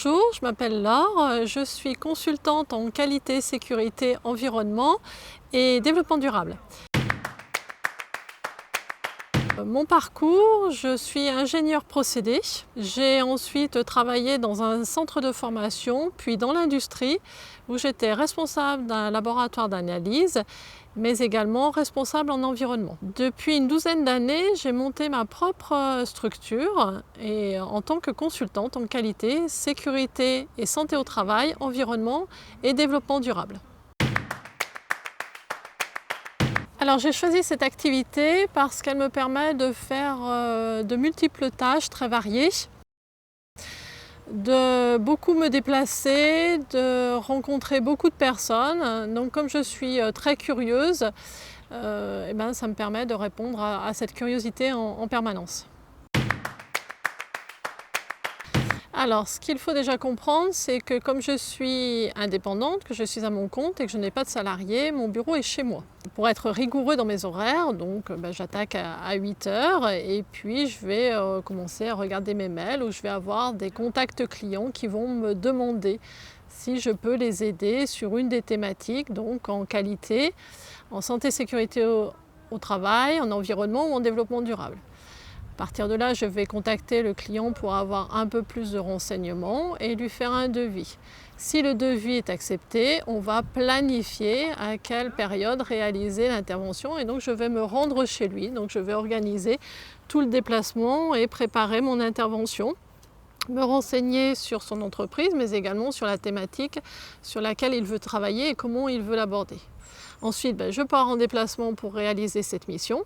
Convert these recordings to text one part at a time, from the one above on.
Bonjour, je m'appelle Laure, je suis consultante en qualité, sécurité, environnement et développement durable. Mon parcours, je suis ingénieure procédé. J'ai ensuite travaillé dans un centre de formation, puis dans l'industrie, où j'étais responsable d'un laboratoire d'analyse, mais également responsable en environnement. Depuis une douzaine d'années, j'ai monté ma propre structure et en tant que consultante en qualité, sécurité et santé au travail, environnement et développement durable. Alors j'ai choisi cette activité parce qu'elle me permet de faire de multiples tâches très variées, de beaucoup me déplacer, de rencontrer beaucoup de personnes. Donc comme je suis très curieuse, ça me permet de répondre à cette curiosité en permanence. Alors, ce qu'il faut déjà comprendre, c'est que comme je suis indépendante, que je suis à mon compte et que je n'ai pas de salarié, mon bureau est chez moi. Pour être rigoureux dans mes horaires, donc j'attaque à 8 heures et puis je vais commencer à regarder mes mails où je vais avoir des contacts clients qui vont me demander si je peux les aider sur une des thématiques, donc en qualité, en santé, sécurité au travail, en environnement ou en développement durable. À partir de là, je vais contacter le client pour avoir un peu plus de renseignements et lui faire un devis. Si le devis est accepté, on va planifier à quelle période réaliser l'intervention et donc je vais me rendre chez lui. Donc je vais organiser tout le déplacement et préparer mon intervention, me renseigner sur son entreprise mais également sur la thématique sur laquelle il veut travailler et comment il veut l'aborder. Ensuite, je pars en déplacement pour réaliser cette mission.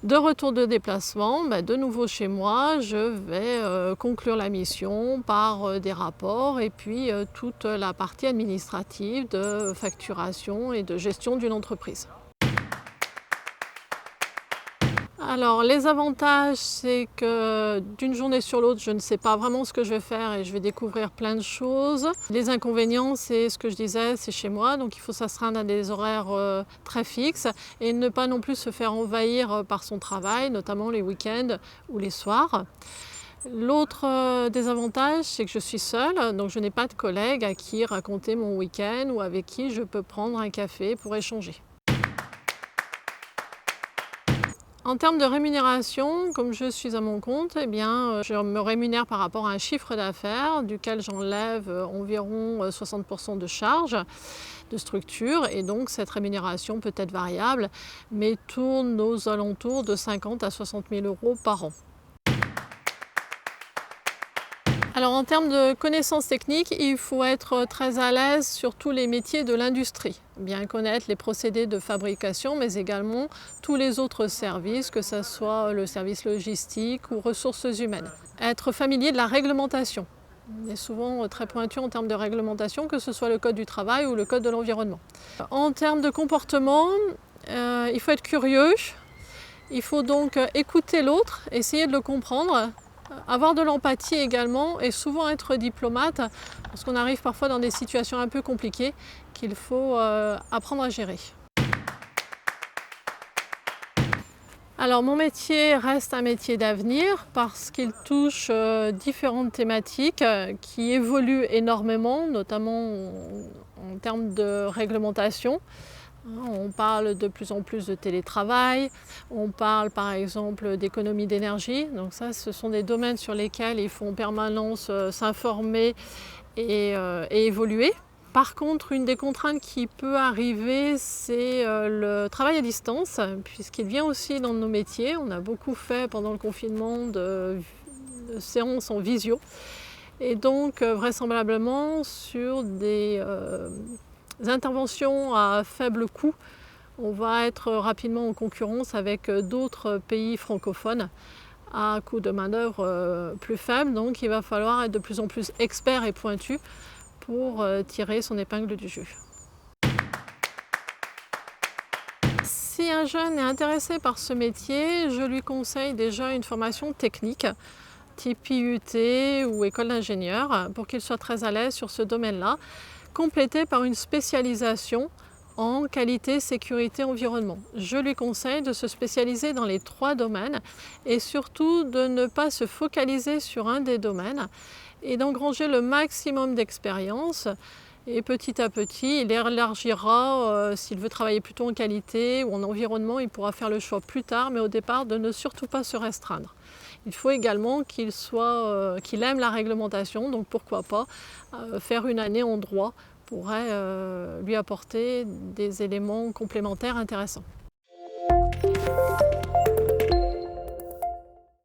De retour de déplacement, de nouveau chez moi, je vais conclure la mission par des rapports et puis toute la partie administrative de facturation et de gestion d'une entreprise. Alors les avantages, c'est que d'une journée sur l'autre, je ne sais pas vraiment ce que je vais faire et je vais découvrir plein de choses. Les inconvénients, c'est ce que je disais, c'est chez moi, donc il faut s'astreindre à des horaires très fixes et ne pas non plus se faire envahir par son travail, notamment les week-ends ou les soirs. L'autre désavantage, c'est que je suis seule, donc je n'ai pas de collègues à qui raconter mon week-end ou avec qui je peux prendre un café pour échanger. En termes de rémunération, comme je suis à mon compte, je me rémunère par rapport à un chiffre d'affaires duquel j'enlève environ 60% de charges de structure et donc cette rémunération peut être variable mais tourne aux alentours de 50 à 60 000 € par an. Alors en termes de connaissances techniques, il faut être très à l'aise sur tous les métiers de l'industrie. Bien connaître les procédés de fabrication, mais également tous les autres services, que ce soit le service logistique ou ressources humaines. Être familier de la réglementation. On est souvent très pointu en termes de réglementation, que ce soit le code du travail ou le code de l'environnement. En termes de comportement, il faut être curieux. Il faut donc écouter l'autre, essayer de le comprendre. Avoir de l'empathie également et souvent être diplomate parce qu'on arrive parfois dans des situations un peu compliquées qu'il faut apprendre à gérer. Alors mon métier reste un métier d'avenir parce qu'il touche différentes thématiques qui évoluent énormément, notamment en termes de réglementation. On parle de plus en plus de télétravail, on parle par exemple d'économie d'énergie. Donc ça, ce sont des domaines sur lesquels il faut en permanence s'informer et évoluer. Par contre, une des contraintes qui peut arriver, c'est le travail à distance, puisqu'il vient aussi dans nos métiers. On a beaucoup fait pendant le confinement de séances en visio. Et donc, vraisemblablement, sur des interventions à faible coût, on va être rapidement en concurrence avec d'autres pays francophones à coût de main-d'œuvre plus faible. Donc il va falloir être de plus en plus expert et pointu pour tirer son épingle du jeu. Si un jeune est intéressé par ce métier, je lui conseille déjà une formation technique, type IUT ou école d'ingénieur, pour qu'il soit très à l'aise sur ce domaine-là, complétée par une spécialisation en qualité, sécurité, environnement. Je lui conseille de se spécialiser dans les 3 domaines et surtout de ne pas se focaliser sur un des domaines et d'engranger le maximum d'expérience. Et petit à petit, il élargira, s'il veut travailler plutôt en qualité ou en environnement, il pourra faire le choix plus tard, mais au départ, de ne surtout pas se restreindre. Il faut également qu'il aime la réglementation, donc pourquoi pas faire une année en droit pourrait lui apporter des éléments complémentaires intéressants.